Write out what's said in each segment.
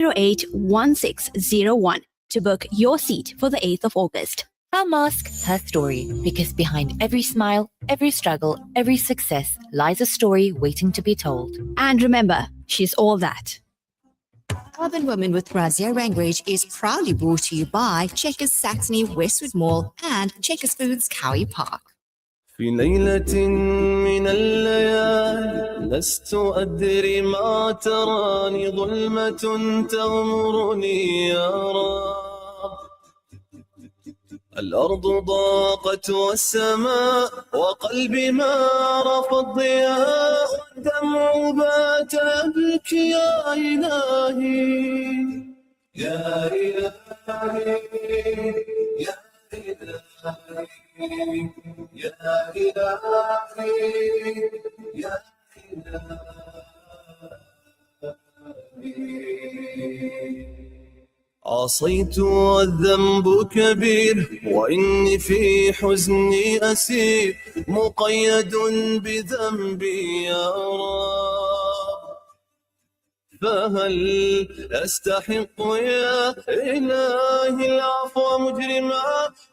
081601 to book your seat for the 8th of August. Her mask, her story, because behind every smile, every struggle, every success lies a story waiting to be told. And remember, she's all that. Urban Women with Razia Rangridge is proudly brought to you by Checkers Saxony Westwood Mall and Checkers Foods Cowie Park. في ليلة من الليالي لست أدري ما تراني ظلمة تغمرني يا رب الأرض ضاقت والسماء وقلبي ما رفض ضياء الدمع بات يبكي يا إلهي يا إلهي يا إلهي يا إلهي يا إلهي عصيت والذنب كبير وإني في حزني أسير مقيد بذنبي يا رب فهل أستحق يا إلهي العفو مجرما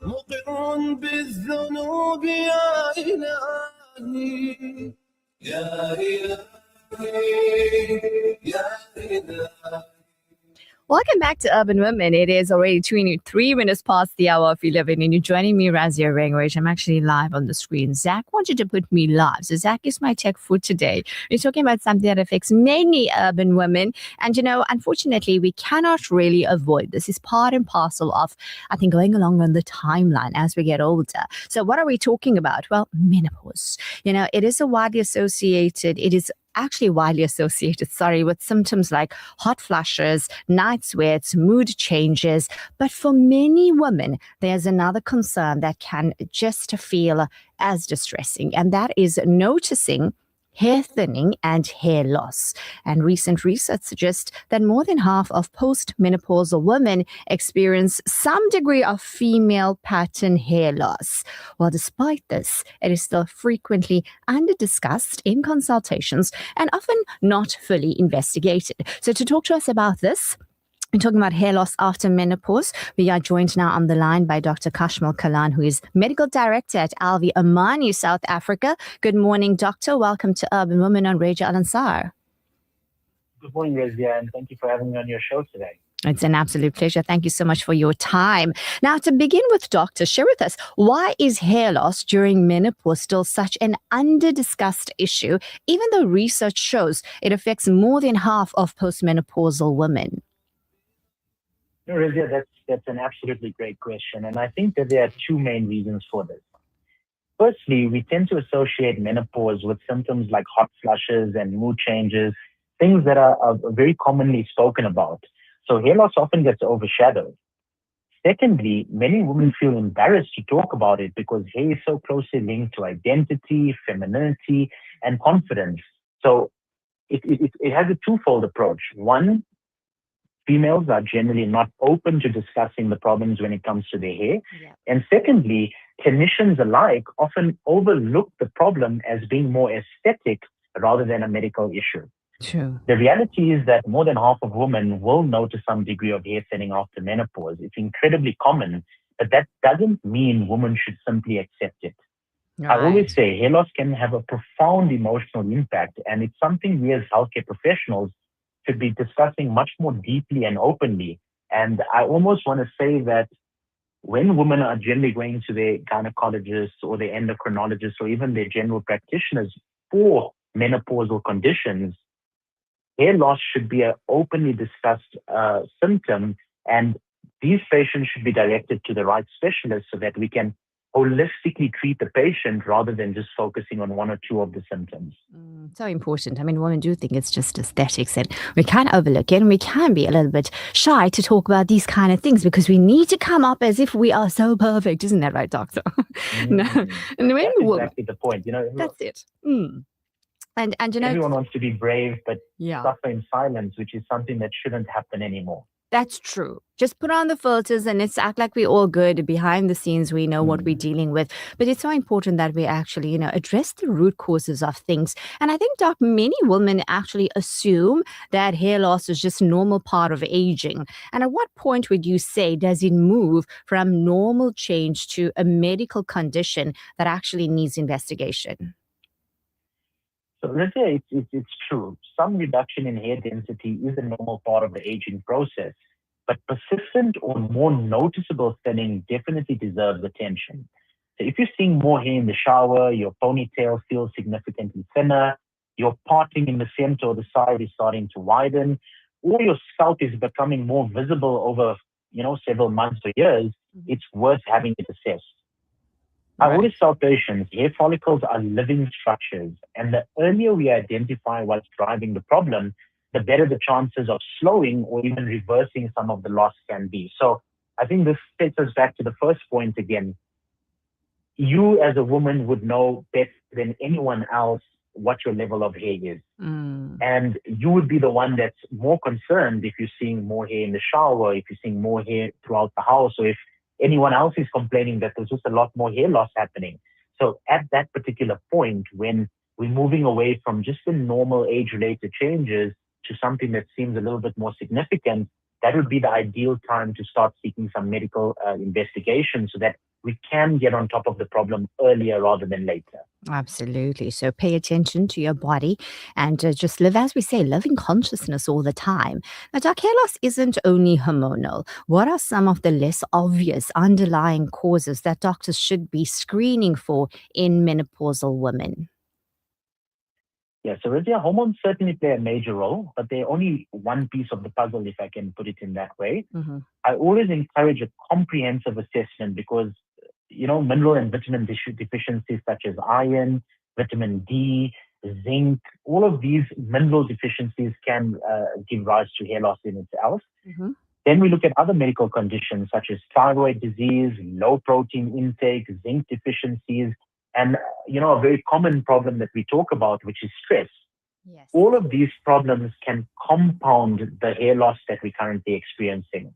مقر بالذنوب يا إلهي يا إلهي يا إلهي. Welcome back to Urban Women. It is already 23 minutes past the hour of 11 and you're joining me, Razia Rangridge. I'm actually live on the screen. Zach wanted to put me live. So Zach is my tech for today. We're talking about something that affects many urban women. And, unfortunately, we cannot really avoid this. It's part and parcel of, I think, going along on the timeline as we get older. So what are we talking about? Well, menopause. It is widely associated with symptoms like hot flushes, night sweats, mood changes. But for many women, there's another concern that can just feel as distressing, and that is noticing hair thinning and hair loss. And recent research suggests that more than half of postmenopausal women experience some degree of female pattern hair loss. Well, despite this, it is still frequently under-discussed in consultations and often not fully investigated. So to talk to us about this, we're talking about hair loss after menopause. We are joined now on the line by Dr. Kashmil Kalan, who is Medical Director at Alvi Amani, South Africa. Good morning, Doctor. Welcome to Urban Women on Radio Al Ansar. Good morning, Razia, and thank you for having me on your show today. It's an absolute pleasure. Thank you so much for your time. Now, to begin with, Doctor, share with us, why is hair loss during menopause still such an under-discussed issue, even though research shows it affects more than half of postmenopausal women? No, Razia, that's an absolutely great question. And I think that there are two main reasons for this. Firstly, we tend to associate menopause with symptoms like hot flushes and mood changes, things that are very commonly spoken about. So hair loss often gets overshadowed. Secondly, many women feel embarrassed to talk about it because hair is so closely linked to identity, femininity, and confidence. So it has a twofold approach. One, females are generally not open to discussing the problems when it comes to their hair. Yeah. And secondly, clinicians alike often overlook the problem as being more aesthetic rather than a medical issue. True. The reality is that more than half of women will notice some degree of hair thinning after menopause. It's incredibly common, but that doesn't mean women should simply accept it. Right. I always say hair loss can have a profound emotional impact, and it's something we as healthcare professionals should be discussing much more deeply and openly. And I almost want to say that when women are generally going to their gynecologists or their endocrinologists or even their general practitioners for menopausal conditions, hair loss should be an openly discussed symptom, and these patients should be directed to the right specialist so that we can holistically treat the patient rather than just focusing on one or two of the symptoms. So important. I mean, women do think it's just aesthetics, and we can overlook it, and we can be a little bit shy to talk about these kind of things because we need to come up as if we are so perfect. Isn't that right, doctor? No. And when that's exactly the point. That's it. And everyone wants to be brave, but yeah, suffer in silence, which is something that shouldn't happen anymore. That's true. Just put on the filters and let's act like we're all good. Behind the scenes, we know what we're dealing with. But it's so important that we actually, address the root causes of things. And I think, Doc, many women actually assume that hair loss is just a normal part of aging. And at what point would you say does it move from normal change to a medical condition that actually needs investigation? So let's say it's true. Some reduction in hair density is a normal part of the aging process, but persistent or more noticeable thinning definitely deserves attention. So if you're seeing more hair in the shower, your ponytail feels significantly thinner, your parting in the center or the side is starting to widen, or your scalp is becoming more visible over, several months or years, it's worth having it assessed. I always tell patients hair follicles are living structures, and the earlier we identify what's driving the problem, the better the chances of slowing or even reversing some of the loss can be. So I think this takes us back to the first point again. You as a woman would know better than anyone else what your level of hair is. And you would be the one that's more concerned if you're seeing more hair in the shower, if you're seeing more hair throughout the house, or if anyone else is complaining that there's just a lot more hair loss happening. So at that particular point, when we're moving away from just the normal age-related changes to something that seems a little bit more significant, that would be the ideal time to start seeking some medical investigation so that we can get on top of the problem earlier rather than later. Absolutely. So pay attention to your body and just live, as we say, live in consciousness all the time. Now, dark hair loss isn't only hormonal. What are some of the less obvious underlying causes that doctors should be screening for in menopausal women? Yeah, so Rizia, hormones certainly play a major role, but they're only one piece of the puzzle, if I can put it in that way. I always encourage a comprehensive assessment because, mineral and vitamin deficiencies such as iron, vitamin D, zinc, all of these mineral deficiencies can give rise to hair loss in itself. Then we look at other medical conditions such as thyroid disease, low protein intake, zinc deficiencies, and a very common problem that we talk about, which is stress. Yes. All of these problems can compound the hair loss that we're currently experiencing.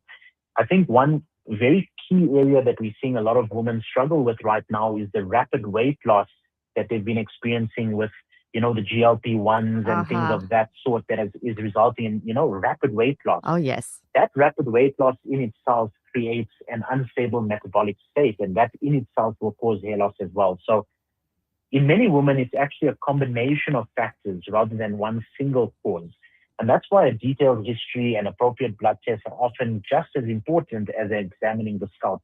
I think one very key area that we're seeing a lot of women struggle with right now is the rapid weight loss that they've been experiencing with, the GLP-1s and things of that sort that is resulting in, rapid weight loss. Oh, yes. That rapid weight loss in itself creates an unstable metabolic state, and that in itself will cause hair loss as well. So in many women, it's actually a combination of factors rather than one single cause. And that's why a detailed history and appropriate blood tests are often just as important as examining the scalp.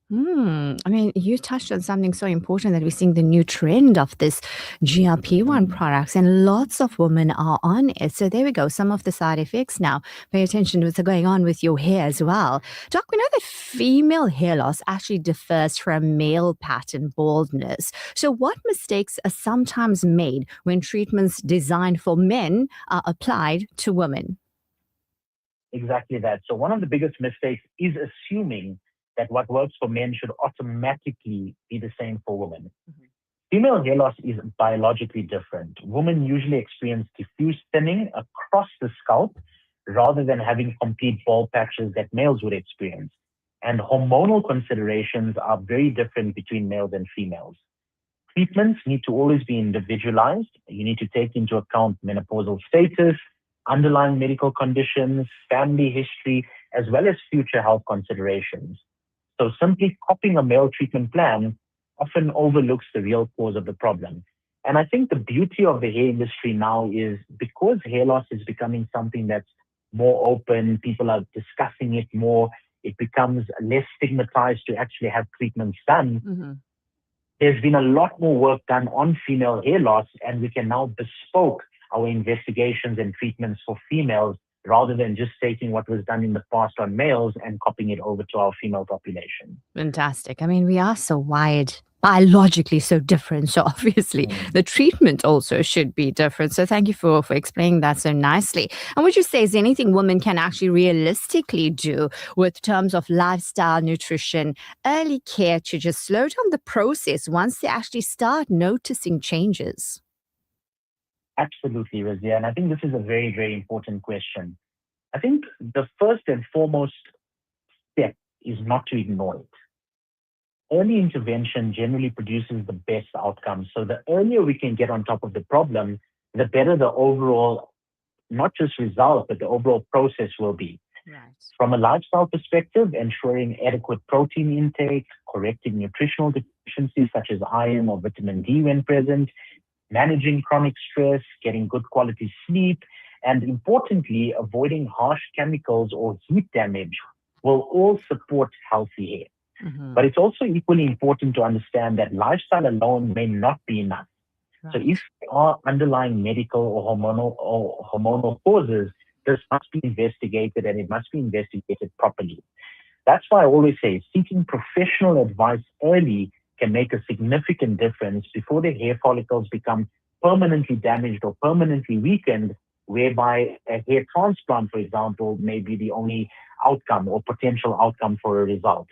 I mean, you touched on something so important that we're seeing the new trend of this GLP-1 products, and lots of women are on it. So there we go. Some of the side effects now. Pay attention to what's going on with your hair as well. Doc, we know that female hair loss actually differs from male pattern baldness. So what mistakes are sometimes made when treatments designed for men are applied to women? Exactly that. So one of the biggest mistakes is assuming that what works for men should automatically be the same for women. Female hair loss is biologically different. Women usually experience diffuse thinning across the scalp rather than having complete bald patches that males would experience. And hormonal considerations are very different between males and females. Treatments need to always be individualized. You need to take into account menopausal status, underlying medical conditions, family history, as well as future health considerations. So simply copying a male treatment plan often overlooks the real cause of the problem. And I think the beauty of the hair industry now is because hair loss is becoming something that's more open, people are discussing it more, it becomes less stigmatized to actually have treatments done. There's been a lot more work done on female hair loss, and we can now bespoke our investigations and treatments for females rather than just taking what was done in the past on males and copying it over to our female population. Fantastic. I mean, we are so wired, biologically so different. So obviously the treatment also should be different. So thank you for explaining that so nicely. And would you say is anything women can actually realistically do with terms of lifestyle, nutrition, early care to just slow down the process once they actually start noticing changes? Absolutely, Razia. And I think this is a very, very important question. I think the first and foremost step is not to ignore it. Early intervention generally produces the best outcomes. So the earlier we can get on top of the problem, the better the overall, not just result, but the overall process will be. Right. From a lifestyle perspective, ensuring adequate protein intake, correcting nutritional deficiencies such as iron or vitamin D when present, managing chronic stress, getting good quality sleep, and importantly, avoiding harsh chemicals or heat damage will all support healthy hair. Mm-hmm. But it's also equally important to understand that lifestyle alone may not be enough. Right. So if there are underlying medical or hormonal causes, this must be investigated, and it must be investigated properly. That's why I always say seeking professional advice early can make a significant difference before the hair follicles become permanently damaged or permanently weakened, whereby a hair transplant, for example, may be the only outcome or potential outcome for a result.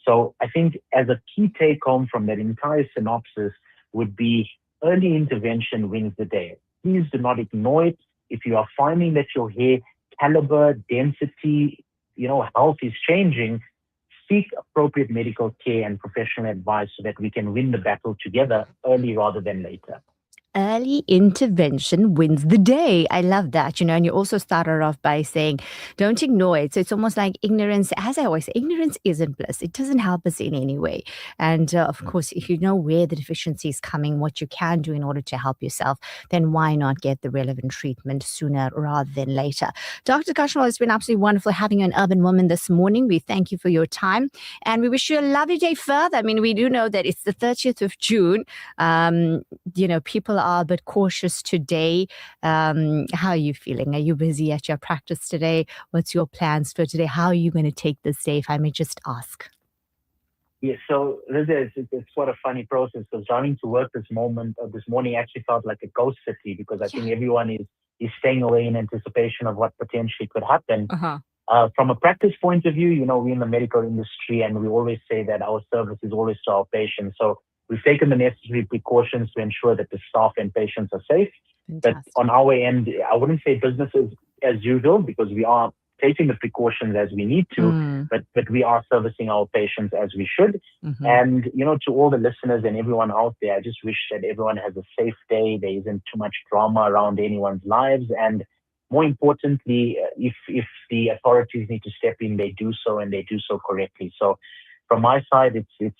So I think as a key take home from that entire synopsis would be early intervention wins the day. Please do not ignore it. If you are finding that your hair caliber, density, health is changing, seek appropriate medical care and professional advice so that we can win the battle together early rather than later. Early intervention wins the day. I love that, and you also started off by saying, don't ignore it. So it's almost like ignorance, as I always say, ignorance isn't bliss. It doesn't help us in any way. And of course, if you know where the deficiency is coming, what you can do in order to help yourself, then why not get the relevant treatment sooner rather than later? Dr. Kashmal, it's been absolutely wonderful having you on Urban Woman this morning. We thank you for your time and we wish you a lovely day further. I mean, we do know that it's the 30th of June. People are a bit cautious today. How are you feeling? Are you busy at your practice today? What's your plans for today? How are you going to take this day, if I may just ask? Yeah, so it's quite a funny process because driving to work this morning actually felt like a ghost city because I think everyone is staying away in anticipation of what potentially could happen. Uh-huh. From a practice point of view, we're in the medical industry and we always say that our service is always to our patients. So we've taken the necessary precautions to ensure that the staff and patients are safe. Fantastic. But on our end, I wouldn't say business is as usual because we are taking the precautions as we need to, but we are servicing our patients as we should. Mm-hmm. And, to all the listeners and everyone out there, I just wish that everyone has a safe day. There isn't too much drama around anyone's lives. And more importantly, if the authorities need to step in, they do so and they do so correctly. So from my side, it's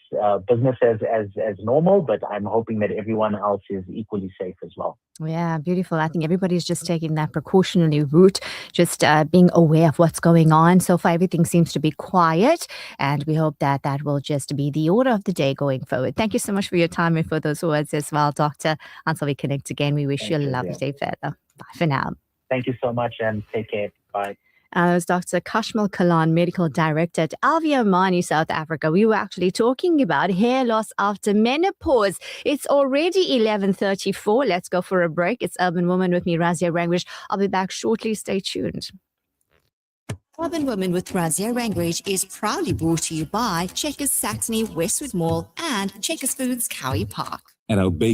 business as normal, but I'm hoping that everyone else is equally safe as well. Yeah, beautiful. I think everybody's just taking that precautionary route, just being aware of what's going on. So far, everything seems to be quiet, and we hope that will just be the order of the day going forward. Thank you so much for your time and for those words as well, Doctor. Until we connect again, we wish you a lovely day further. Bye for now. Thank you so much and take care. Bye. That was Dr. Kashmal Kalan, Medical Director at Alvia Mani, South Africa. We were actually talking about hair loss after menopause. It's already 11:34. Let's go for a break. It's Urban Woman with me, Razia Rangwich. I'll be back shortly. Stay tuned. Urban Woman with Razia Rangwich is proudly brought to you by Checkers Saxony, Westwood Mall and Checkers Foods, Cowie Park. At our bakery